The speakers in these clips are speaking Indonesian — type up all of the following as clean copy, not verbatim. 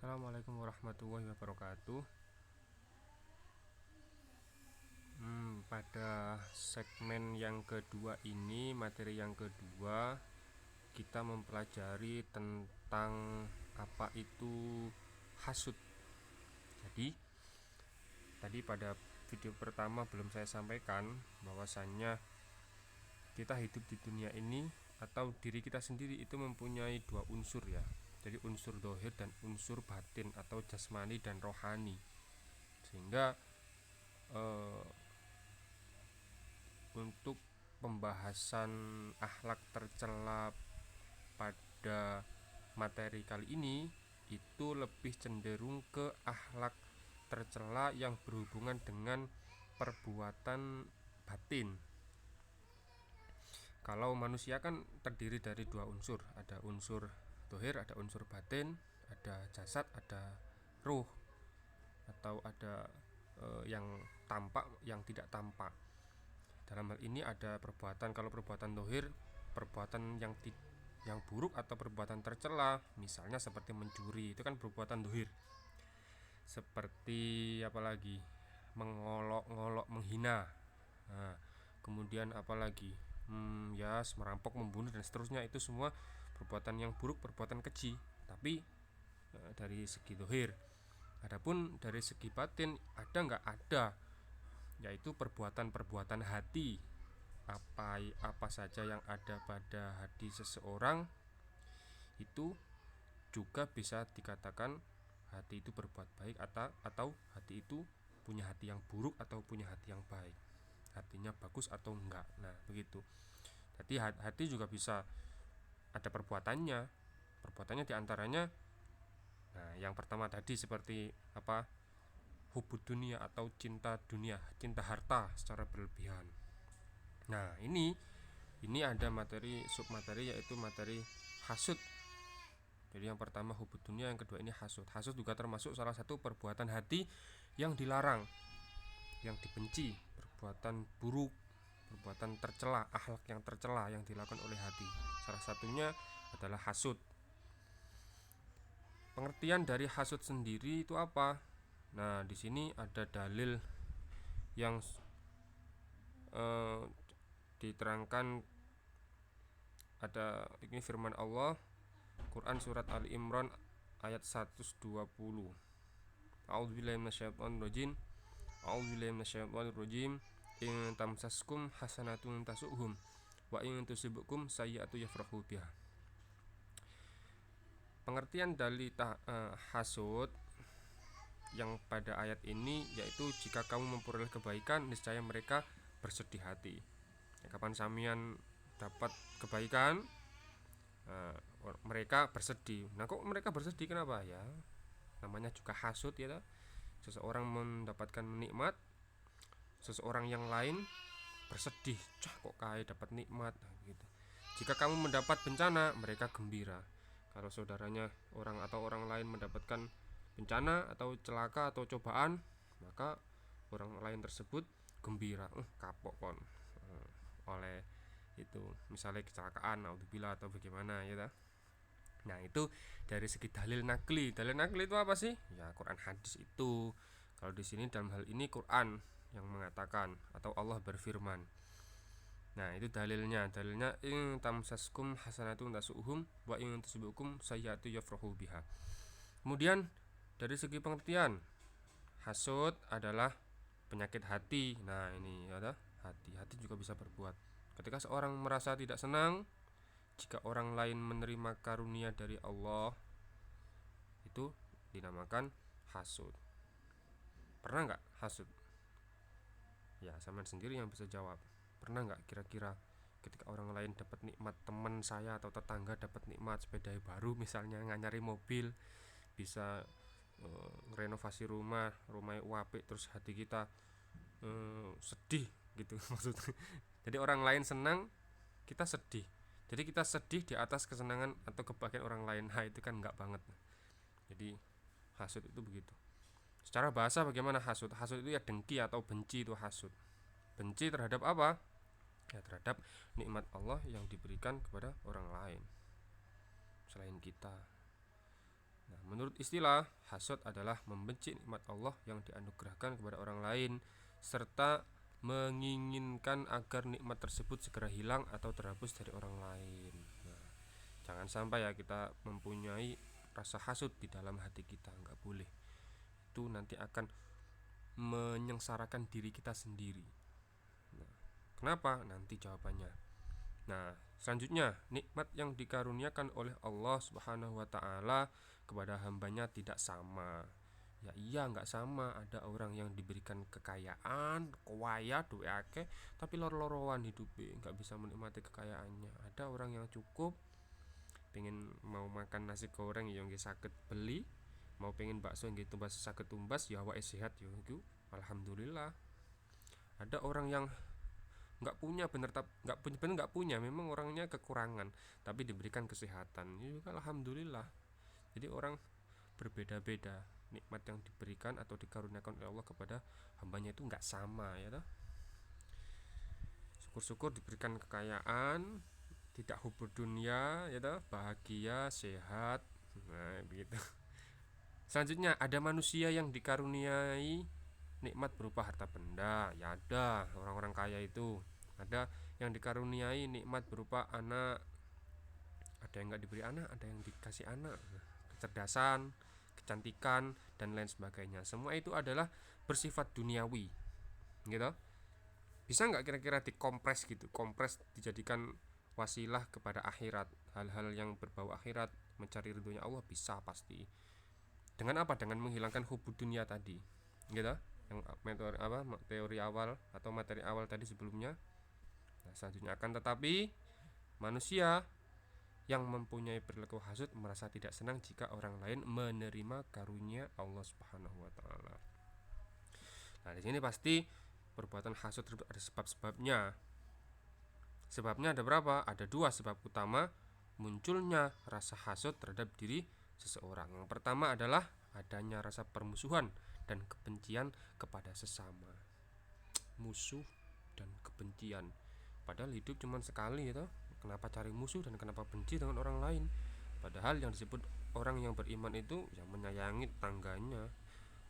Assalamualaikum warahmatullahi wabarakatuh. Pada segmen yang kedua ini, materi yang kedua, kita mempelajari tentang apa itu hasud. Jadi, tadi pada video pertama belum saya sampaikan bahwasannya kita hidup di dunia ini atau diri kita sendiri itu mempunyai dua unsur ya. Jadi unsur dohir dan unsur batin atau jasmani dan rohani. Sehingga untuk pembahasan akhlak tercela pada materi kali ini itu lebih cenderung ke akhlak tercela yang berhubungan dengan perbuatan batin. Kalau manusia kan terdiri dari dua unsur, ada unsur dohir, ada unsur batin, ada jasad, ada ruh, atau ada yang tampak, yang tidak tampak. Dalam hal ini ada perbuatan, kalau perbuatan dohir, perbuatan yang buruk atau perbuatan tercela, misalnya seperti mencuri, itu kan perbuatan dohir. Seperti apalagi mengolok-ngolok, menghina. Nah, kemudian apalagi ya merampok, membunuh dan seterusnya, itu semua perbuatan yang buruk, perbuatan keji. Tapi dari segi dohir. Adapun dari segi batin ada nggak? Ada, yaitu perbuatan-perbuatan hati. Apa saja yang ada pada hati seseorang itu juga bisa dikatakan hati itu berbuat baik atau hati itu punya hati yang buruk atau punya hati yang baik, hatinya bagus atau enggak. Nah begitu. Jadi hati juga bisa ada perbuatannya diantaranya. Nah yang pertama tadi seperti apa, hubud dunia atau cinta dunia, cinta harta secara berlebihan. Nah ini ada materi submateri, yaitu materi hasud. Jadi yang pertama hubud dunia, yang kedua ini hasud. Hasud juga termasuk salah satu perbuatan hati yang dilarang, yang dibenci, perbuatan buruk, perbuatan tercela, akhlak yang tercela yang dilakukan oleh hati. Salah satunya adalah hasud. Pengertian dari hasud sendiri itu apa? Nah, di sini ada dalil yang diterangkan. Ada ini firman Allah, Quran surat Ali Imran ayat 120. A'udzubillahi minasyaitonirrajim. A'udzubillahi minasyaitonirrajim. In tamsaskum hasanatun tasuhum wa in tusibukum sayyi'atu yafrahu biha. Pengertian dari hasud yang pada ayat ini yaitu jika kamu memperoleh kebaikan, niscaya mereka bersedih hati. Kapan samian dapat kebaikan, mereka bersedih. Nah kok mereka bersedih, kenapa ya? Namanya juga hasud ya. Seseorang mendapatkan nikmat, seseorang yang lain bersedih, cah kok kayak dapat nikmat gitu. Jika kamu mendapat bencana, mereka gembira. Kalau saudaranya orang atau orang lain mendapatkan bencana atau celaka atau cobaan, maka orang lain tersebut gembira, kapok kon oleh itu, misalnya kecelakaan, naudzubillah atau bagaimana ya. Nah itu dari segi dalil nakli. Dalil nakli itu apa sih? Ya Quran hadis itu. Kalau di sini dalam hal ini Quran yang mengatakan atau Allah berfirman. Nah itu dalilnya in tamsaskum hasanatun tasuhum wa in tusibukum sayyi'atu yafrahu biha. Kemudian dari segi pengertian, hasud adalah penyakit hati. Nah ini ada hati juga bisa berbuat. Ketika seorang merasa tidak senang jika orang lain menerima karunia dari Allah, itu dinamakan hasud. Pernah nggak hasud? Ya sampean sendiri yang bisa jawab. Pernah nggak kira-kira ketika orang lain dapat nikmat, teman saya atau tetangga dapat nikmat sepeda baru misalnya, nganyari mobil, bisa renovasi rumahnya apik, terus hati kita sedih gitu maksudnya. Jadi orang lain senang, kita sedih. Jadi kita sedih di atas kesenangan atau kebahagiaan orang lain. Nah itu kan nggak banget. Jadi hasud itu begitu. Secara bahasa bagaimana hasud? Hasud itu ya dengki atau benci, itu hasud. Benci terhadap apa? Ya terhadap nikmat Allah yang diberikan kepada orang lain selain kita. Nah, menurut istilah, hasud adalah membenci nikmat Allah yang dianugerahkan kepada orang lain serta menginginkan agar nikmat tersebut segera hilang atau terhapus dari orang lain. Nah, jangan sampai ya kita mempunyai rasa hasud di dalam hati kita, nggak boleh. Itu nanti akan menyengsarakan diri kita sendiri. Nah, kenapa? Nanti jawabannya. Nah, selanjutnya, nikmat yang dikaruniakan oleh Allah Subhanahu wa taala kepada hambanya tidak sama. Ya iya nggak sama, ada orang yang diberikan kekayaan, kaya, duit akeh, tapi lor-lorowan hidupnya, nggak bisa menikmati kekayaannya. Ada orang yang cukup, pengen mau makan nasi goreng ya nggih saged beli, mau pengen bakso nggih tumbas saged tumbas, ya awake sehat ya iku alhamdulillah. Ada orang yang nggak punya bener, nggak punya, memang orangnya kekurangan tapi diberikan kesehatan, ya juga alhamdulillah. Jadi orang berbeda-beda, nikmat yang diberikan atau dikaruniakan oleh Allah kepada hambanya itu nggak sama ya toh. Syukur-syukur diberikan kekayaan, tidak hubur dunia ya toh, bahagia, sehat. Nah begitu. Selanjutnya, ada manusia yang dikaruniai nikmat berupa harta benda, ya ada orang-orang kaya itu. Ada yang dikaruniai nikmat berupa anak, ada yang nggak diberi anak, ada yang dikasih anak. Kecerdasan, kecantikan, dan lain sebagainya, semua itu adalah bersifat duniawi gitu. Bisa nggak kira-kira dikompres gitu, kompres dijadikan wasilah kepada akhirat, hal-hal yang berbau akhirat, mencari ridhonya Allah, bisa pasti. Dengan apa? Dengan menghilangkan hubud dunia tadi gitu, yang teori awal atau materi awal tadi sebelumnya. Nah, selanjutnya akan tetapi manusia yang mempunyai perilaku hasud merasa tidak senang jika orang lain menerima karunia Allah Subhanahu wa taala. Nah, di sini pasti perbuatan hasud ada sebab-sebabnya. Sebabnya ada berapa? Ada dua sebab utama munculnya rasa hasud terhadap diri seseorang. Yang pertama adalah adanya rasa permusuhan dan kebencian kepada sesama. Musuh dan kebencian, padahal hidup cuma sekali ya. Kenapa cari musuh dan kenapa benci dengan orang lain? Padahal yang disebut orang yang beriman itu yang menyayangi tangganya,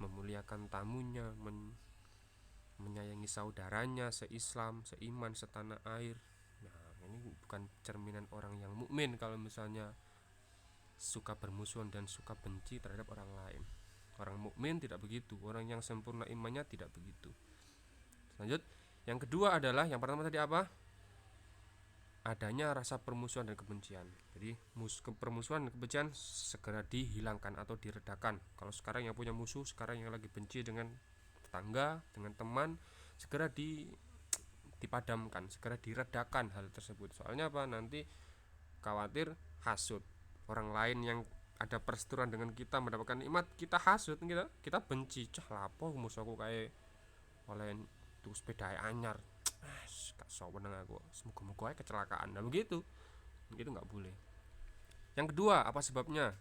memuliakan tamunya, menyayangi saudaranya seislam, seiman, setanah air. Nah, ini bukan cerminan orang yang mukmin kalau misalnya suka bermusuhan dan suka benci terhadap orang lain. Orang mukmin tidak begitu, orang yang sempurna imannya tidak begitu. Lanjut, yang kedua adalah, yang pertama tadi apa? Adanya rasa permusuhan dan kebencian. Jadi permusuhan dan kebencian segera dihilangkan atau diredakan. Kalau sekarang yang punya musuh, sekarang yang lagi benci dengan tetangga, dengan teman, segera dipadamkan, segera diredakan hal tersebut. Soalnya apa? Nanti khawatir hasud orang lain yang ada perseteruan dengan kita mendapatkan nikmat, kita hasud, kita benci. Cah lapo musuhku kayak oleh tuh sepeda anyar, gak sopan aku, semoga-moga kecelakaan. Nah begitu nggak boleh. Yang kedua, apa sebabnya?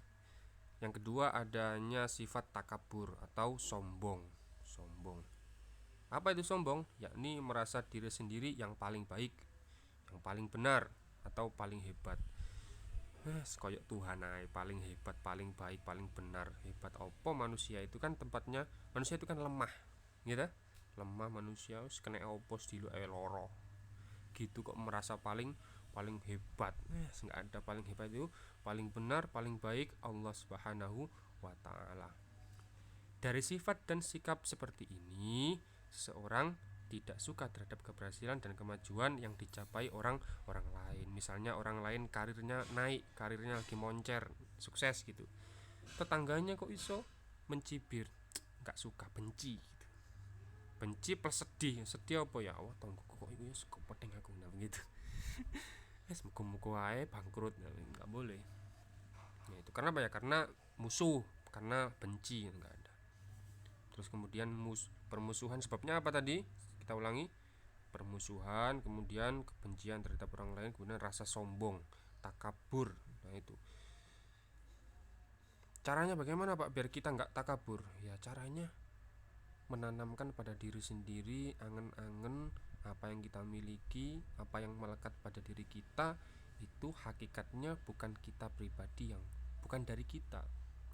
Yang kedua, adanya sifat takabur atau sombong. Apa itu sombong? Yakni merasa diri sendiri yang paling baik, yang paling benar, atau paling hebat. Koyok Tuhan aja, paling hebat, paling baik, paling benar. Hebat opo manusia itu kan tempatnya, manusia itu kan lemah gitu. Lemah manusia, kena opo dilu loro gitu, kok merasa paling hebat. Nggak ada paling hebat, itu paling benar, paling baik Allah Subhanahu wa taala. Dari sifat dan sikap seperti ini, seseorang tidak suka terhadap keberhasilan dan kemajuan yang dicapai orang lain. Misalnya orang lain karirnya naik, karirnya lagi moncer, sukses gitu, tetangganya kok iso mencibir, nggak suka, benci gitu. Benci plus sedih apa ya, Allah tonggoku kok iku ya pedeng aku, nah begitu. Muka-muka ae bangkrut, nah, nggak boleh. Ya, itu karena apa ya? Karena musuh, karena benci, nggak ada. Terus kemudian permusuhan, sebabnya apa tadi? Kita ulangi, permusuhan, kemudian kebencian terhadap orang lain, kemudian rasa sombong, takabur. Nah itu caranya bagaimana Pak biar kita nggak takabur? Ya caranya menanamkan pada diri sendiri angen-angen apa yang kita miliki, apa yang melekat pada diri kita itu hakikatnya bukan kita pribadi, yang bukan dari kita,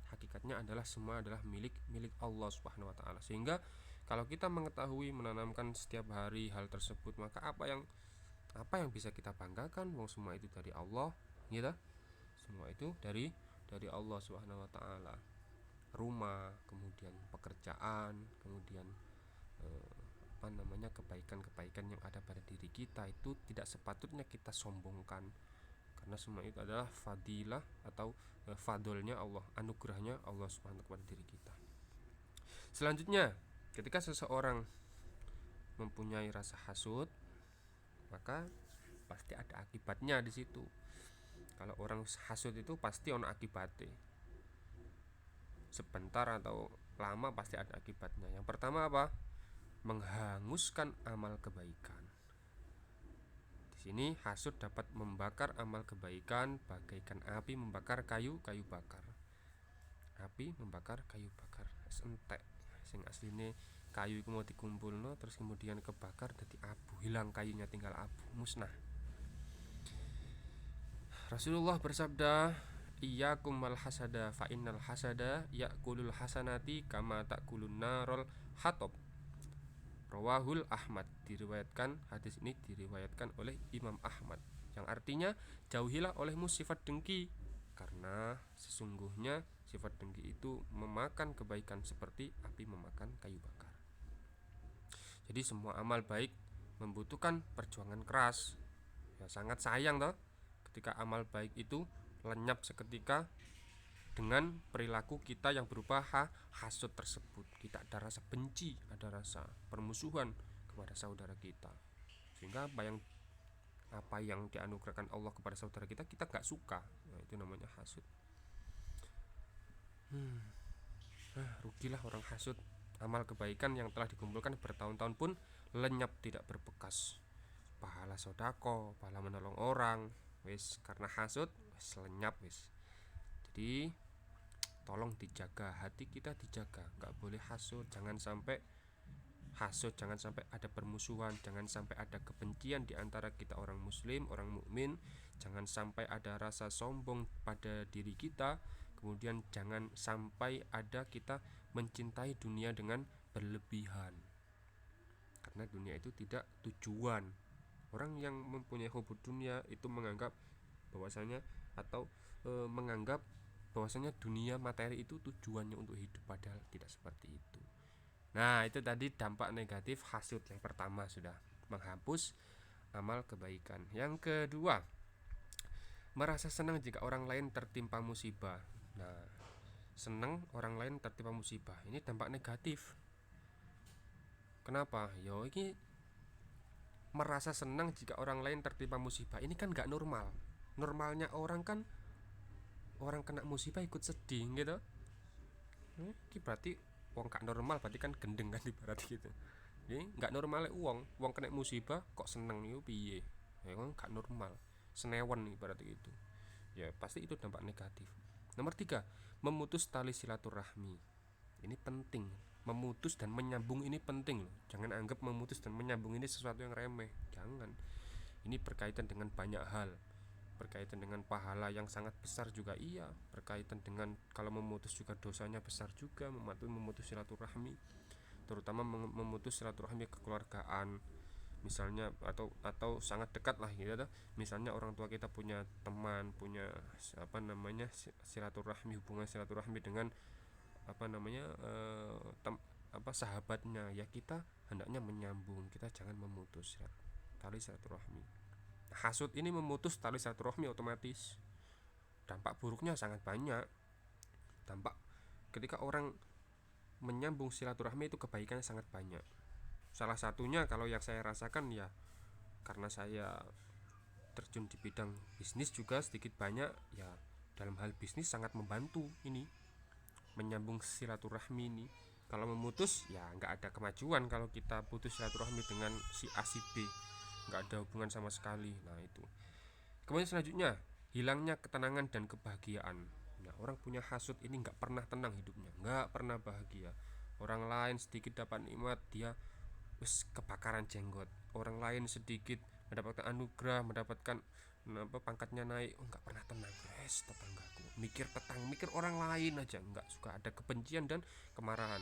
hakikatnya adalah semua adalah milik Allah Subhanahu wa taala. Sehingga kalau kita mengetahui menanamkan setiap hari hal tersebut, maka apa yang bisa kita banggakan? Wong semua itu dari Allah, gitu. Semua itu dari Allah Subhanahu wa taala. Rumah, kemudian pekerjaan, kemudian kebaikan-kebaikan yang ada pada diri kita itu tidak sepatutnya kita sombongkan, karena semua itu adalah fadilah atau fadolnya Allah, anugerahnya Allah Subhanahu kepada diri kita. Selanjutnya, ketika seseorang mempunyai rasa hasud, maka pasti ada akibatnya di situ. Kalau orang hasud itu pasti ono akibatnya. Sebentar atau lama pasti ada akibatnya. Yang pertama apa? Menghanguskan amal kebaikan. Di sini hasud dapat membakar amal kebaikan bagaikan api membakar kayu bakar. Api membakar kayu bakar. Entek. Sing asline kayu itu mau dikumpulno terus kemudian kebakar jadi abu, hilang kayunya, tinggal abu, musnah. Rasulullah bersabda, iyyakum wal hasada fa innal hasada yakulul hasanati kama takulun narul hatab. Rawahul Ahmad. Hadis ini diriwayatkan oleh Imam Ahmad, yang artinya jauhilah olehmu sifat dengki, karena sesungguhnya sifat dengki itu memakan kebaikan seperti api memakan kayu bakar. Jadi semua amal baik membutuhkan perjuangan keras. Ya, sangat sayang toh ketika amal baik itu lenyap seketika dengan perilaku kita yang berupa hasud tersebut. Kita ada rasa benci, ada rasa permusuhan kepada saudara kita, sehingga apa yang dianugerahkan Allah kepada saudara kita nggak suka. Nah, itu namanya hasud. Rugilah orang hasud. Amal kebaikan yang telah dikumpulkan bertahun-tahun pun lenyap, tidak berbekas. Pahala sodako, pahala menolong orang, wis karena hasud wis lenyap wis. Jadi tolong dijaga, hati kita dijaga, nggak boleh hasud. Jangan sampai hasud, jangan sampai ada permusuhan, jangan sampai ada kebencian di antara kita orang muslim, orang mukmin. Jangan sampai ada rasa sombong pada diri kita. Kemudian jangan sampai ada kita mencintai dunia dengan berlebihan, karena dunia itu tidak tujuan. Orang yang mempunyai hobi dunia itu menganggap bahwasanya menganggap bahwasanya dunia materi itu tujuannya untuk hidup, padahal tidak seperti itu. Nah, itu tadi dampak negatif hasud. Yang pertama sudah menghapus amal kebaikan. Yang kedua, merasa senang jika orang lain tertimpa musibah. Nah, senang orang lain tertimpa musibah ini dampak negatif. Kenapa? Ini merasa senang jika orang lain tertimpa musibah ini kan gak normal. Normalnya orang kan, orang kena musibah ikut sedih gitu. Ini berarti wong gak normal, berarti kan gendeng kan ibarat gitu. Ini gak normal wong kena musibah kok seneng itu piye? Ya kan gak normal. Senewan ibarat gitu. Ya pasti itu dampak negatif. Nomor 3, memutus tali silaturahmi. Ini penting. Memutus dan menyambung ini penting loh. Jangan anggap memutus dan menyambung ini sesuatu yang remeh. Jangan. Ini berkaitan dengan banyak hal. Berkaitan dengan pahala yang sangat besar juga iya. Berkaitan dengan kalau memutus juga dosanya besar juga. Memutus silaturahmi, terutama memutus silaturahmi kekeluargaan, misalnya atau sangat dekat lah gitu. Misalnya orang tua kita punya teman, punya hubungan silaturahmi dengan sahabatnya, ya kita hendaknya menyambung, kita jangan memutus tali silaturahmi. Hasud ini memutus tali silaturahmi otomatis. Dampak buruknya sangat banyak. Dampak ketika orang menyambung silaturahmi itu kebaikannya sangat banyak. Salah satunya kalau yang saya rasakan ya karena saya terjun di bidang bisnis juga sedikit banyak ya, dalam hal bisnis sangat membantu ini menyambung silaturahmi ini. Kalau memutus ya nggak ada kemajuan. Kalau kita putus silaturahmi dengan si A si B, nggak ada hubungan sama sekali. Nah itu. Kemudian selanjutnya, hilangnya ketenangan dan kebahagiaan. Nah, orang punya hasud ini nggak pernah tenang hidupnya, nggak pernah bahagia. Orang lain sedikit dapat nikmat, dia kebakaran jenggot. Orang lain sedikit mendapatkan anugerah, mendapatkan pangkatnya naik, nggak pernah tenang. Tetanggaku mikir orang lain aja, nggak suka, ada kebencian dan kemarahan.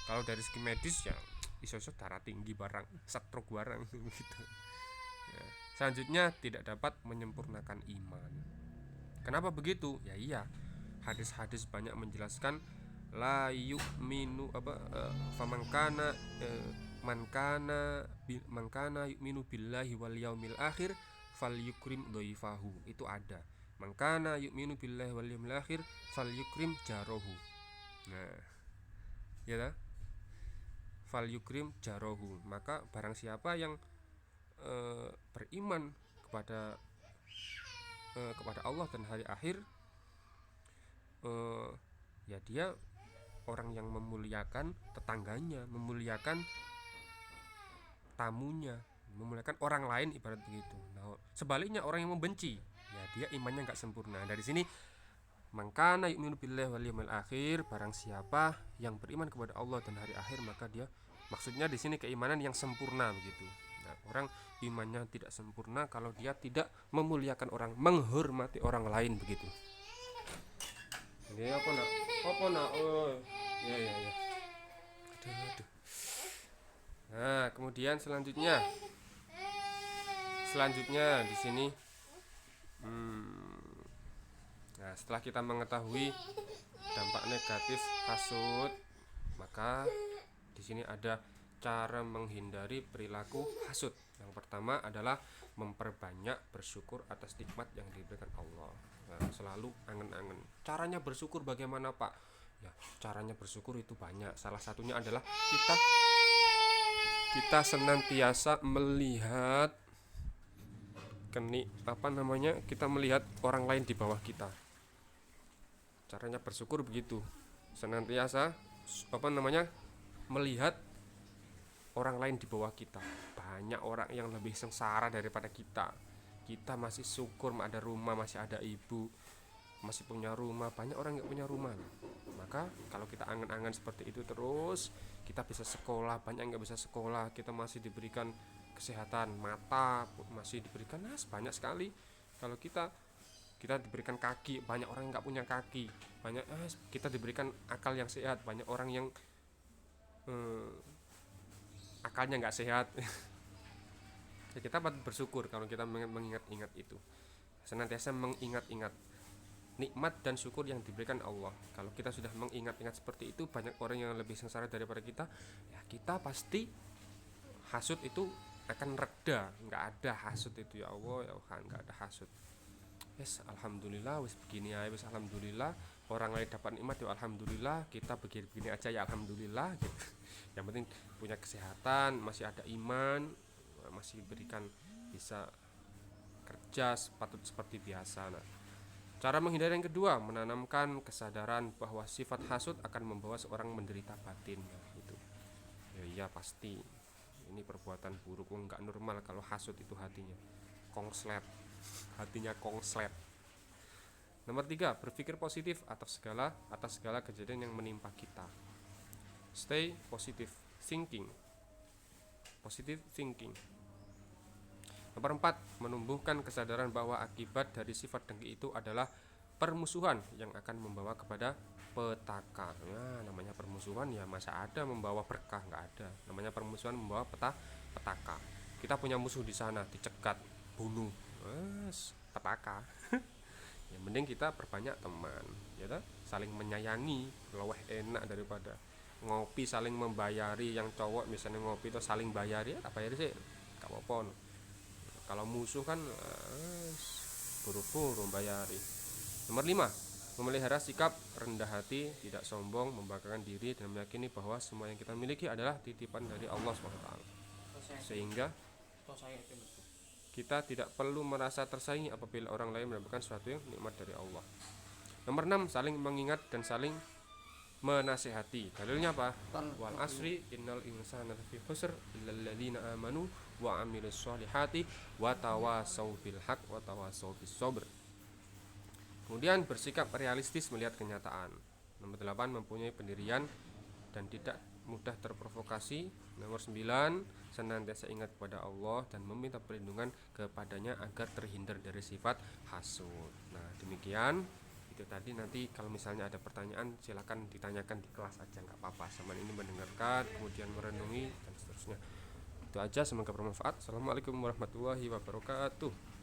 Kalau dari segi medis ya iso-iso darah tinggi barang, stroke barang gitu. Ya. Selanjutnya tidak dapat menyempurnakan iman. Kenapa begitu? Ya iya, hadis-hadis banyak menjelaskan la yu'minu famangkana mankana yu'minu billahi wal yaumil akhir falyukrim dhaifahu. Itu ada. Mankana yu'minu billahi wal yaumil akhir falyukrim jarohu. Nah, ya dah. Falyukrim jarohu. Maka barang siapa yang beriman kepada Allah dan hari akhir, ya dia orang yang memuliakan tetangganya, memuliakan tamunya, memuliakan orang lain, ibarat begitu. Nah, sebaliknya orang yang membenci, ya dia imannya nggak sempurna. Dari sini mangkana yu'minu billahi wal yaumil akhir, barang siapa yang beriman kepada Allah dan hari akhir, maka dia, maksudnya di sini keimanan yang sempurna begitu. Nah, orang imannya tidak sempurna kalau dia tidak memuliakan orang, menghormati orang lain begitu. Ini apa nak? Oh, ya. Aduh. Nah, kemudian selanjutnya di sini, nah setelah kita mengetahui dampak negatif hasud, maka di sini ada cara menghindari perilaku hasud. Yang pertama adalah memperbanyak bersyukur atas nikmat yang diberikan Allah. Nah, selalu angen-angen. Caranya bersyukur bagaimana, Pak? Ya, caranya bersyukur itu banyak. Salah satunya adalah kita senantiasa melihat kita melihat orang lain di bawah kita. Caranya bersyukur begitu. Senantiasa melihat orang lain di bawah kita. Banyak orang yang lebih sengsara daripada kita. Kita masih syukur ada rumah, masih ada ibu, masih punya rumah. Banyak orang nggak punya rumah. Maka kalau kita angan-angan seperti itu terus, kita bisa sekolah. Banyak yang nggak bisa sekolah, kita masih diberikan kesehatan, mata masih diberikan, banyak sekali. Kalau kita diberikan kaki, banyak orang yang nggak punya kaki. Banyak kita diberikan akal yang sehat, banyak orang yang akalnya nggak sehat. Ya, kita patut bersyukur kalau kita mengingat-ingat itu, senantiasa mengingat-ingat nikmat dan syukur yang diberikan Allah. Kalau kita sudah mengingat-ingat seperti itu, banyak orang yang lebih sengsara daripada kita, ya kita pasti hasud itu akan reda. Nggak ada hasud itu, ya Allah, ya Allah, nggak ada hasud. Yes, alhamdulillah, wis begini aja, wis alhamdulillah. Orang lain dapat nikmat, ya alhamdulillah. Kita begini aja, ya alhamdulillah gitu. Yang penting punya kesehatan, masih ada iman, masih berikan bisa kerja patut seperti biasa. Nah, cara menghindari yang kedua, menanamkan kesadaran bahwa sifat hasud akan membawa seorang menderita batin. Nah, itu ya iya pasti. Ini perbuatan buruk, nggak normal kalau hasud itu hatinya kongslet. Nomor 3, berpikir positif atas segala kejadian yang menimpa kita. Stay positive thinking. Nomor 4, menumbuhkan kesadaran bahwa akibat dari sifat dengki itu adalah permusuhan yang akan membawa kepada petaka. Ya, namanya permusuhan ya masa ada membawa berkah, nggak ada. Namanya permusuhan membawa petaka. Kita punya musuh di sana, dicegat, bunuh, petaka. Yang penting kita perbanyak teman, ya toh? Saling menyayangi, lebih enak daripada ngopi saling membayari. Yang cowok misalnya ngopi itu saling bayari, tak bayari sih, gak apa-apa. Kalau musuh kan buru-buru bayari. Nomor 5, memelihara sikap rendah hati, tidak sombong, membanggakan diri, dan meyakini bahwa semua yang kita miliki adalah titipan dari Allah SWT. Sehingga kita tidak perlu merasa tersaingi apabila orang lain mendapatkan sesuatu yang nikmat dari Allah. Nomor 6, saling mengingat dan saling menasihati. Dalilnya apa? Wal asri innal insana lafi khusr illal ladzina amanu wa amilus solihati wa tawassaw bil haq wa tawassaw bis sabr. Kemudian bersikap realistis melihat kenyataan. Nomor 8, mempunyai pendirian dan tidak mudah terprovokasi. Nomor 9, senantiasa ingat kepada Allah dan meminta perlindungan kepadanya agar terhindar dari sifat hasud. Nah, demikian itu tadi. Nanti kalau misalnya ada pertanyaan silakan ditanyakan di kelas aja, nggak apa-apa. Sama ini mendengarkan kemudian merenungi dan seterusnya. Itu aja, semoga bermanfaat. Assalamualaikum warahmatullahi wabarakatuh.